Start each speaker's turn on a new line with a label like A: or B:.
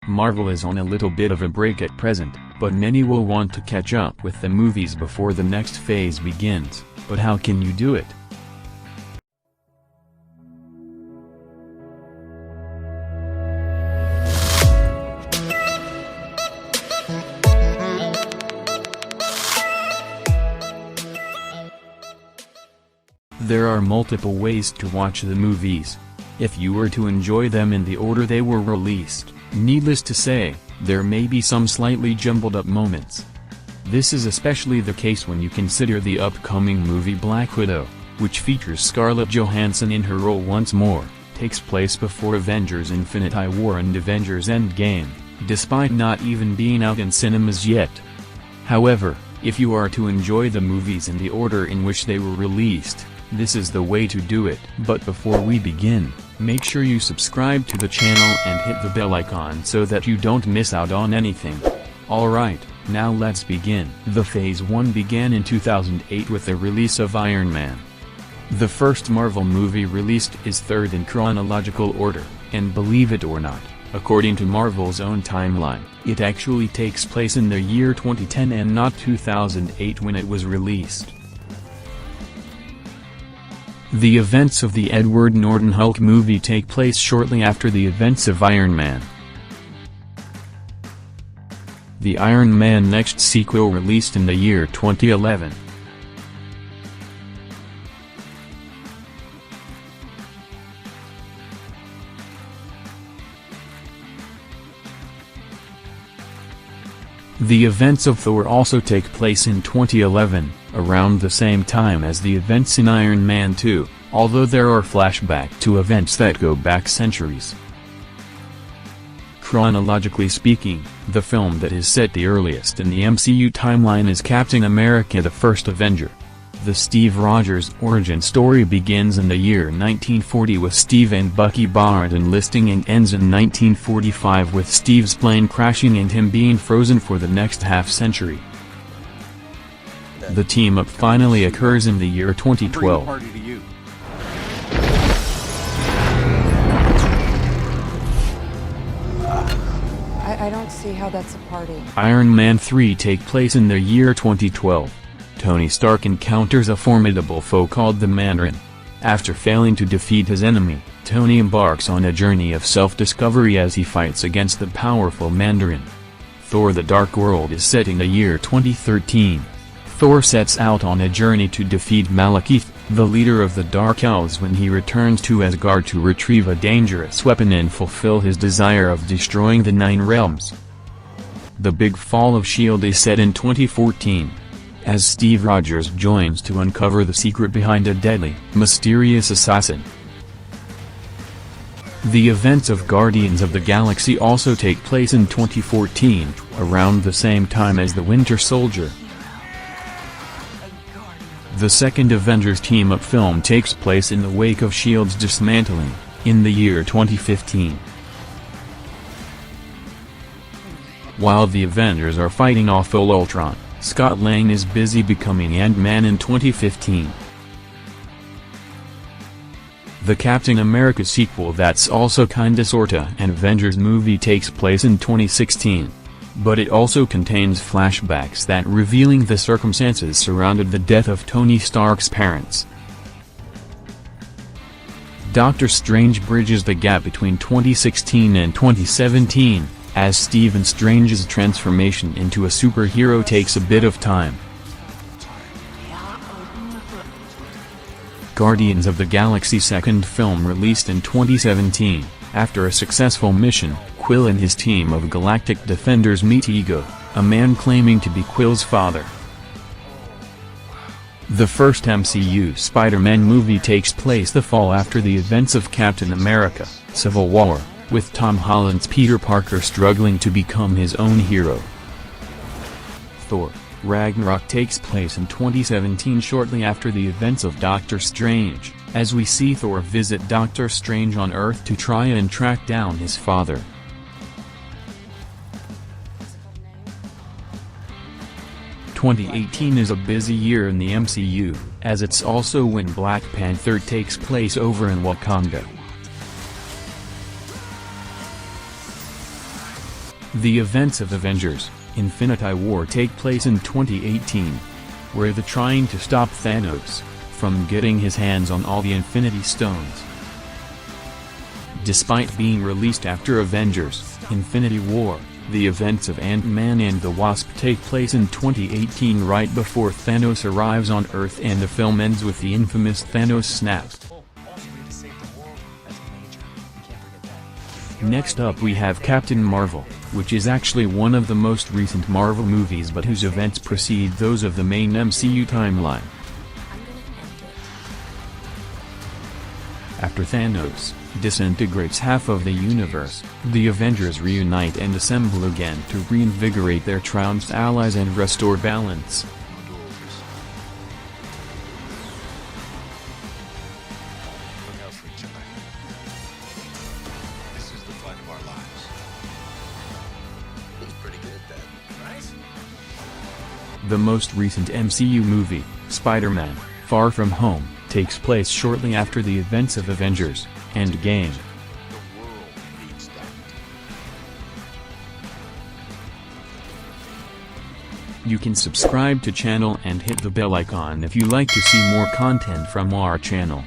A: Marvel is on a little bit of a break at present, but many will want to catch up with the movies before the next phase begins. But how can you do it? There are multiple ways to watch the movies. If you were to enjoy them in the order they were released, needless to say, there may be some slightly jumbled up moments. This is especially the case when you consider the upcoming movie Black Widow, which features Scarlett Johansson in her role once more, takes place before Avengers Infinity War and Avengers Endgame, despite not even being out in cinemas yet. However, if you are to enjoy the movies in the order in which they were released, this is the way to do it. But before we begin, make sure you subscribe to the channel and hit the bell icon so that you don't miss out on anything. Alright, now let's begin. The Phase 1 began in 2008 with the release of Iron Man. The first Marvel movie released is third in chronological order, and believe it or not, according to Marvel's own timeline, it actually takes place in the year 2010 and not 2008 when it was released. The events of the Edward Norton Hulk movie take place shortly after the events of Iron Man. The Iron Man Next sequel released in the year 2011. The events of Thor also take place in 2011, around the same time as the events in Iron Man 2, although there are flashbacks to events that go back centuries. Chronologically speaking, the film that is set the earliest in the MCU timeline is Captain America: The First Avenger. The Steve Rogers origin story begins in the year 1940 with Steve and Bucky Barnes enlisting and ends in 1945 with Steve's plane crashing and him being frozen for the next half-century. The team-up finally occurs in the year 2012.
B: I don't see how that's a party.
A: Iron Man 3 take place in the year 2012. Tony Stark encounters a formidable foe called the Mandarin. After failing to defeat his enemy, Tony embarks on a journey of self-discovery as he fights against the powerful Mandarin. Thor: The Dark World is set in the year 2013. Thor sets out on a journey to defeat Malekith, the leader of the Dark Elves, when he returns to Asgard to retrieve a dangerous weapon and fulfill his desire of destroying the Nine Realms. The Big Fall of S.H.I.E.L.D. is set in 2014. As Steve Rogers joins to uncover the secret behind a deadly, mysterious assassin. The events of Guardians of the Galaxy also take place in 2014, around the same time as The Winter Soldier. The second Avengers team-up film takes place in the wake of S.H.I.E.L.D's dismantling, in the year 2015. While the Avengers are fighting off Ultron, Scott Lang is busy becoming Ant-Man in 2015. The Captain America sequel that's also kinda sorta an Avengers movie takes place in 2016. But it also contains flashbacks that revealing the circumstances surrounding the death of Tony Stark's parents. Doctor Strange bridges the gap between 2016 and 2017. As Stephen Strange's transformation into a superhero takes a bit of time. Guardians of the Galaxy second film released in 2017, after a successful mission, Quill and his team of galactic defenders meet Ego, a man claiming to be Quill's father. The first MCU Spider-Man movie takes place the fall after the events of Captain America: Civil War, with Tom Holland's Peter Parker struggling to become his own hero. Thor: Ragnarok takes place in 2017 shortly after the events of Doctor Strange, as we see Thor visit Doctor Strange on Earth to try and track down his father. 2018 is a busy year in the MCU, as it's also when Black Panther takes place over in Wakanda. The events of Avengers: Infinity War take place in 2018, where they're trying to stop Thanos from getting his hands on all the Infinity Stones. Despite being released after Avengers: Infinity War, the events of Ant-Man and the Wasp take place in 2018 right before Thanos arrives on Earth, and the film ends with the infamous Thanos snap. Next up we have Captain Marvel, which is actually one of the most recent Marvel movies but whose events precede those of the main MCU timeline. After Thanos disintegrates half of the universe, the Avengers reunite and assemble again to reinvigorate their trounced allies and restore balance. The most recent MCU movie, Spider-Man: Far From Home, takes place shortly after the events of Avengers: Endgame. You can subscribe to channel and hit the bell icon if you like to see more content from our channel.